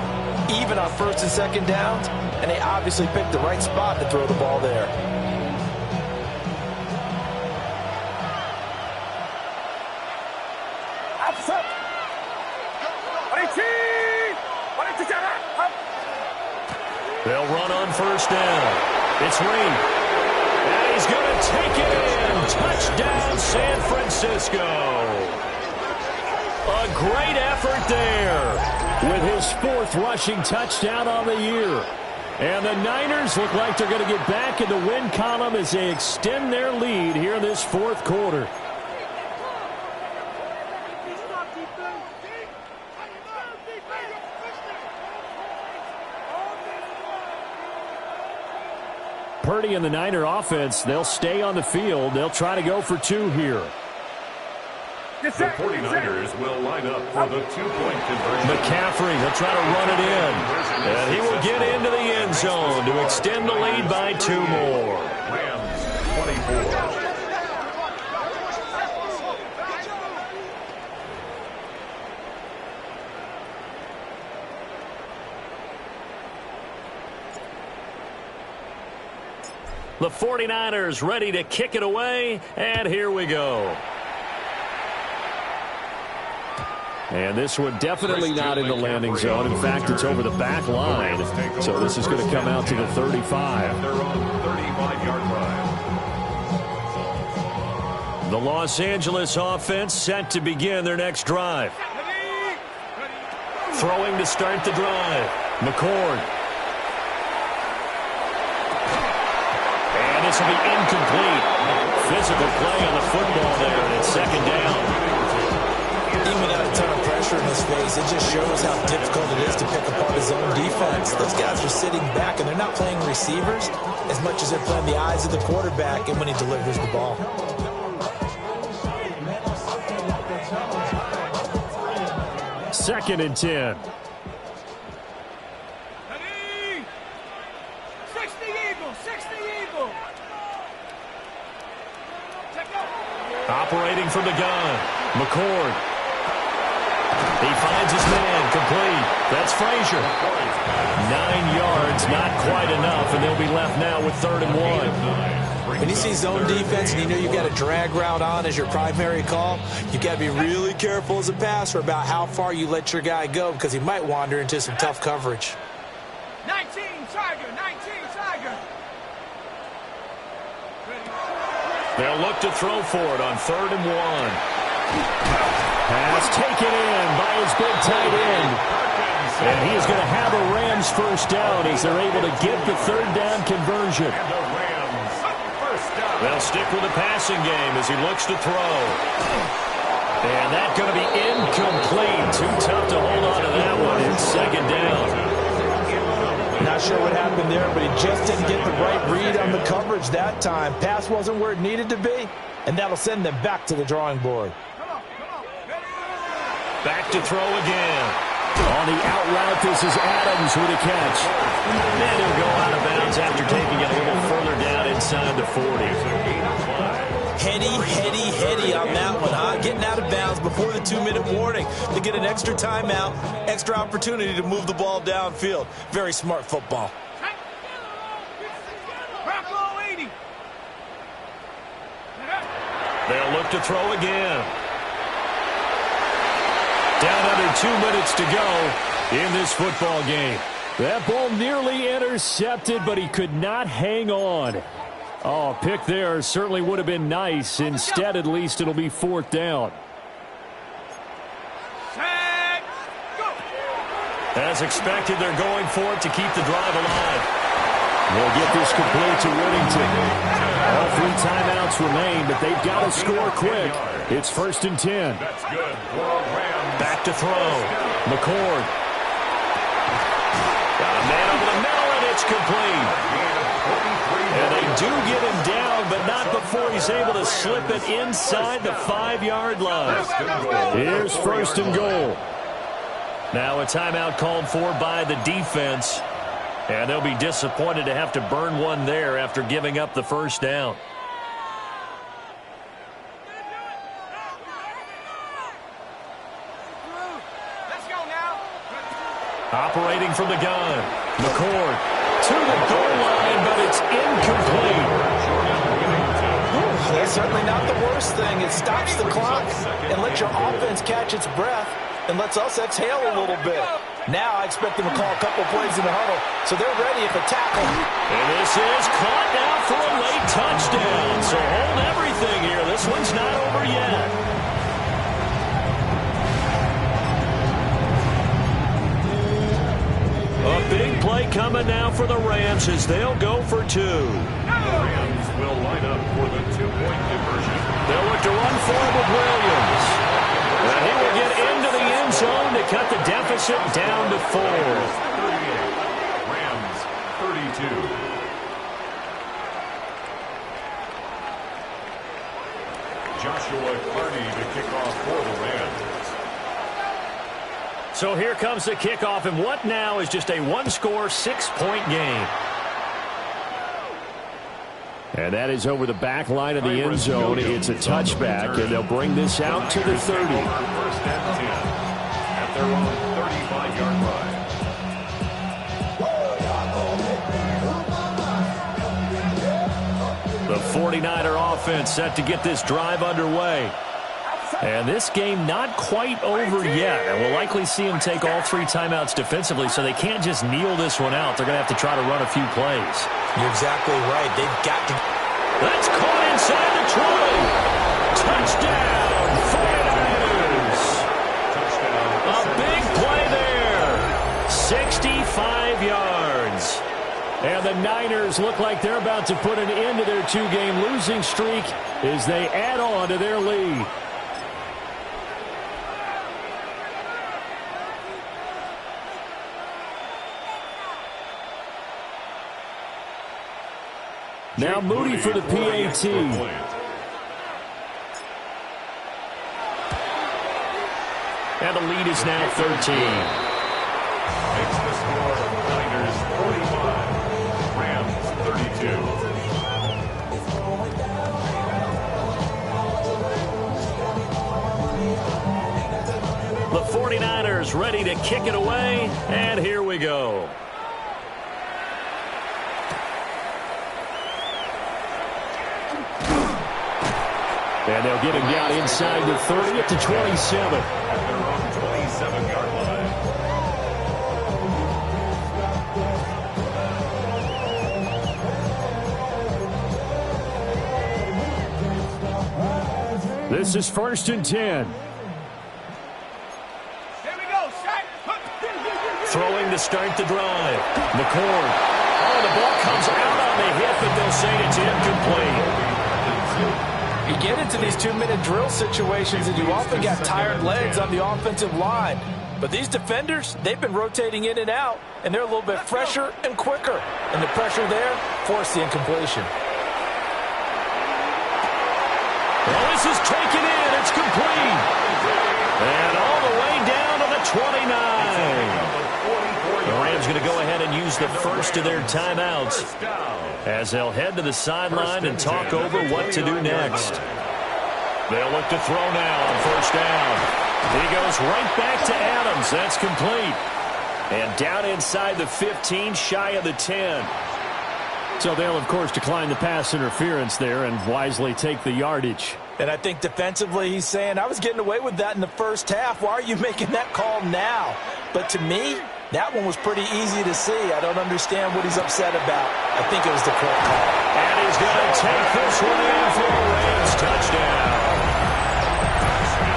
even on 1st and 2nd downs, and they obviously picked the right spot to throw the ball there. They'll run on 1st down. It's Reed. And he's going to take it in. Touchdown, San Francisco. A great effort there with his 4th rushing touchdown on the year. And the Niners look like they're going to get back in the win column as they extend their lead here in this 4th quarter. Purdy and the Niner offense, they'll stay on the field. They'll try to go for 2 here. The 49ers will line up for the 2-point conversion. McCaffrey, he'll try to run it in. And he will get into the end zone to extend the lead by 2 more. Rams 24. The 49ers ready to kick it away, and here we go. And this one definitely not in the landing zone. In fact, it's over the back line. So this is going to come out to the 35. Their own 35-yard line. The Los Angeles offense set to begin their next drive. Throwing to start the drive. McCord. And this will be incomplete. Physical play on the football there, and it's 2nd down. Even without a ton of pressure in his face, it just shows how difficult it is to pick apart his own defense. Those guys are sitting back, and they're not playing receivers as much as they're playing the eyes of the quarterback and when he delivers the ball. Second and 10. 60 Eagle, 60 Eagle. Operating from the gun. McCord. He finds his man, complete. That's Frazier. 9 yards, not quite enough, and they'll be left now with 3rd and 1. When you see zone defense and you know you've got a drag route on as your primary call, you've got to be really careful as a passer about how far you let your guy go because he might wander into some tough coverage. 19 Tiger, 19 Tiger. They'll look to throw for it on 3rd and 1. Pass taken in by his big tight end. And he is going to have a Rams 1st down as they're able to get the 3rd down conversion. They'll stick with the passing game as he looks to throw. And that's going to be incomplete. Too tough to hold on to that one. It's 2nd down. Not sure what happened there, but he just didn't get the right read on the coverage that time. Pass wasn't where it needed to be, and that'll send them back to the drawing board. Back to throw again. On the out route, this is Adams with a catch. And he'll go out of bounds after taking it a little further down inside the 40. Heady on that one, huh? Getting out of bounds before the 2-minute warning to get an extra timeout, extra opportunity to move the ball downfield. Very smart football. They'll look to throw again. Down under 2 minutes to go in this football game. That ball nearly intercepted, but he could not hang on. Oh, pick there certainly would have been nice. Instead, at least, it'll be 4th down. Set, go. As expected, they're going for it to keep the drive alive. They'll get this complete to Whittington. All 3 timeouts remain, but they've got to score quick. It's 1st and 10. That's good for a Rams. Back to throw. McCord. Got a man over the middle, and it's complete. And they do get him down, but not before he's able to slip it inside the 5-yard line. Here's 1st and goal. Now a timeout called for by the defense. And they'll be disappointed to have to burn one there after giving up the 1st down. Let's go now. Operating from the gun. McCord to the goal line, but it's incomplete. That's certainly not the worst thing. It stops the clock and lets your offense catch its breath and lets us exhale a little bit. Now I expect them to call a couple plays in the huddle, so they're ready if a tackle. And this is caught now for a late touchdown. So hold everything here. This one's not over yet. A big play coming now for the Rams as they'll go for 2. Rams will line up for the 2-point conversion. They'll look to run forward with Williams. And he will get into the end zone to cut the deficit down to 4. 38. Rams 32. Joshua Carney to kick off for the Rams. So here comes the kickoff, and what now is just a one-score, 6-point game. And that is over the back line of the end zone. It's a touchback, and they'll bring this out to the 30. 1st and 10 at their own 35-yard line. The 49er offense set to get this drive underway. And this game not quite over yet. And we'll likely see them take all 3 timeouts defensively, so they can't just kneel this one out. They're going to have to try to run a few plays. You're exactly right. They've got to. That's caught inside the 20. Touchdown, 49ers. A big play there. 65 yards. And the Niners look like they're about to put an end to their 2-game losing streak as they add on to their lead. Now Moody for the PAT. And the lead is now 13. Makes the score Niners 45, Rams 32. The 49ers ready to kick it away, and here we go. And they'll get him down inside the 30 up to 27. At their own 27-yard line. This is 1st and 10. Here we go, set. Throwing to start the drive. McCord. Oh, the ball comes out on the hip, and they'll say it's incomplete. You get into these 2-minute drill situations, and you often got tired legs on the offensive line. But these defenders, they've been rotating in and out, and they're a little bit fresher and quicker. And the pressure there forced the incompletion. Well, this is taken in. It's complete. And all the way down to the 29. The Rams going to go ahead and use the first of their timeouts as they'll head to the sideline and talk over what to do next. They'll look to throw now on 1st down. He goes right back to Adams. That's complete. And down inside the 15, shy of the 10. So they'll, of course, decline the pass interference there and wisely take the yardage. And I think defensively he's saying, I was getting away with that in the first half. Why are you making that call now? But to me, that one was pretty easy to see. I don't understand what he's upset about. I think it was the correct call. And he's going to take this one in for a Rams touchdown.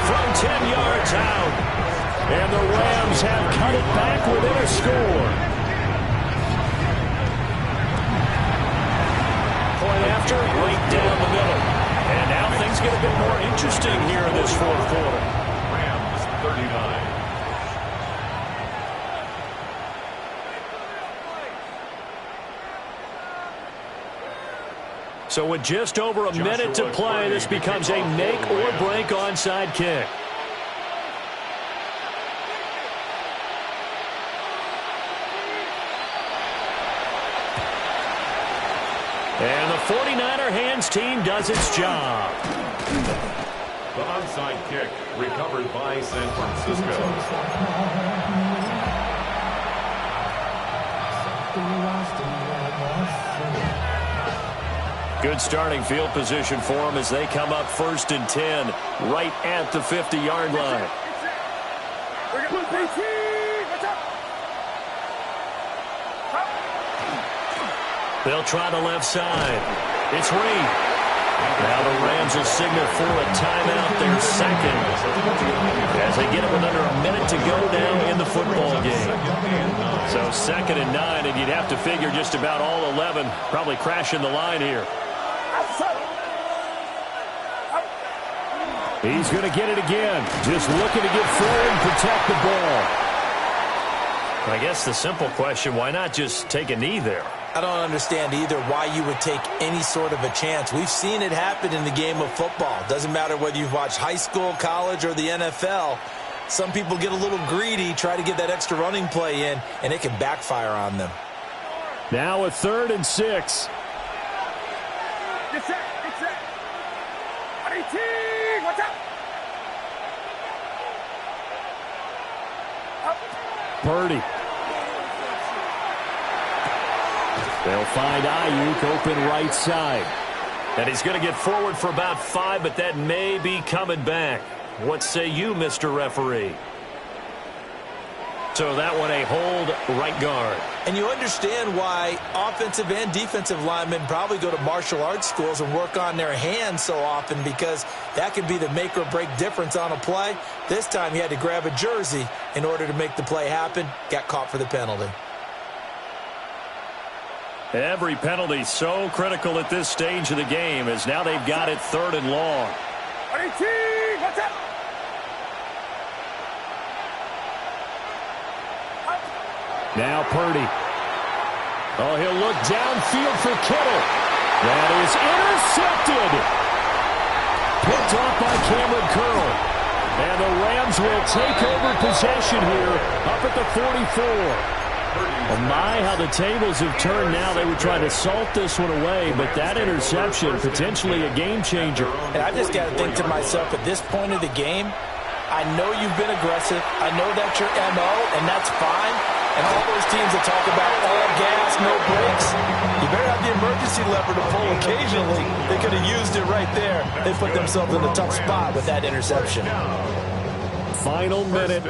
From 10 yards out. And the Rams have cut it back within a score. Point after, right down the middle. And now things get a bit more interesting here in this fourth quarter. Rams 39. So with just over a minute to play, this becomes a make or break onside kick. And the 49er hands team does its job. The onside kick recovered by San Francisco. Good starting field position for them as they come up 1st and 10 right at the 50-yard line. They'll try the left side. It's Reed. Now the Rams will signal for a timeout, their second, as they get it with under a minute to go now in the football game. So 2nd and 9, and you'd have to figure just about all 11 probably crashing the line here. He's going to get it again. Just looking to get forward and protect the ball. I guess the simple question, why not just take a knee there? I don't understand either why you would take any sort of a chance. We've seen it happen in the game of football. Doesn't matter whether you've watched high school, college, or the NFL. Some people get a little greedy, try to get that extra running play in, and it can backfire on them. Now a 3rd and 6. Get set, get set. 18, watch out. Purdy. They'll find Ayuk open right side. And he's going to get forward for about 5, but that may be coming back. What say you, Mr. Referee? So that one a hold right guard. And you understand why offensive and defensive linemen probably go to martial arts schools and work on their hands so often, because that can be the make or break difference on a play. This time he had to grab a jersey in order to make the play happen. Got caught for the penalty. Every penalty so critical at this stage of the game, as now they've got it 3rd and long. 18, watch out. Now Purdy. Oh, he'll look downfield for Kittle. That is intercepted. Picked off by Cameron Curl. And the Rams will take over possession here up at the 44. Oh my, how the tables have turned now. They were trying to salt this one away, but that interception, potentially a game changer. And I just got to think to myself, at this point of the game, I know you've been aggressive. I know that's your MO, and that's fine. And all those teams that talk about all gas, no brakes, you better have the emergency lever to pull occasionally. They could have used it right there. They put themselves in a tough spot with that interception. Final minute,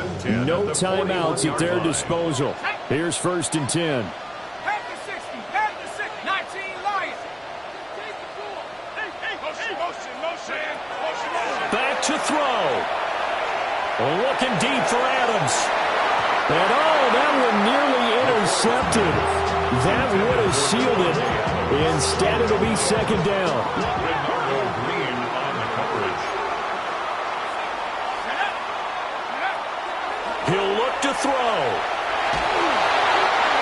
no timeouts at their disposal. Here's 1st and 10. Head to 60, head to 6, 19 Lions. Motion. Back to throw. Looking deep for Adams. And oh, that one nearly intercepted. That would have sealed it. Instead, it'll be 2nd down. He'll look to throw.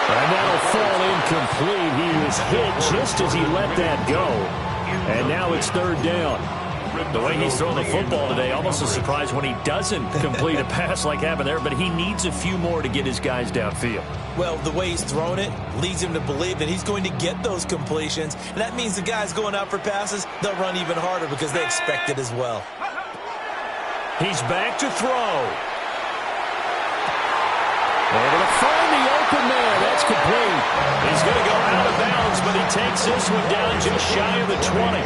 And that'll fall incomplete. He was hit just as he let that go. And now it's 3rd down. The way he's throwing the football today, almost a surprise when he doesn't complete a pass like happened there, but he needs a few more to get his guys downfield. Well, the way he's thrown it leads him to believe that he's going to get those completions. And that means the guys going out for passes, they'll run even harder because they expect it as well. He's back to throw. Able to find the open man. That's complete. He's going to go out of bounds, but he takes this one down just shy of the 20.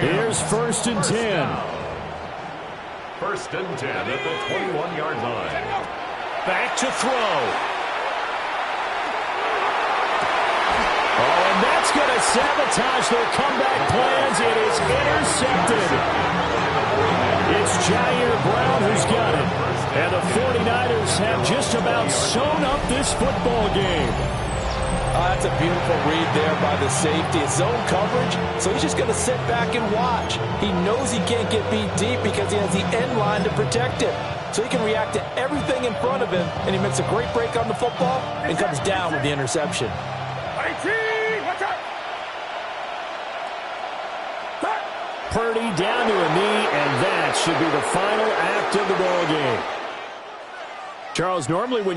Here's 1st and 10. 1st and 10 at the 21-yard line. Back to throw. Oh, and that's going to sabotage their comeback plans. It is intercepted. It's Jair Brown who's got it. And the 49ers have just about sewn up this football game. Oh, that's a beautiful read there by the safety. It's zone coverage, so he's just going to sit back and watch. He knows he can't get beat deep because he has the end line to protect him. So he can react to everything in front of him, and he makes a great break on the football and comes down with the interception. Purdy down to a knee, and that should be the final act of the ball game. Charles, normally when you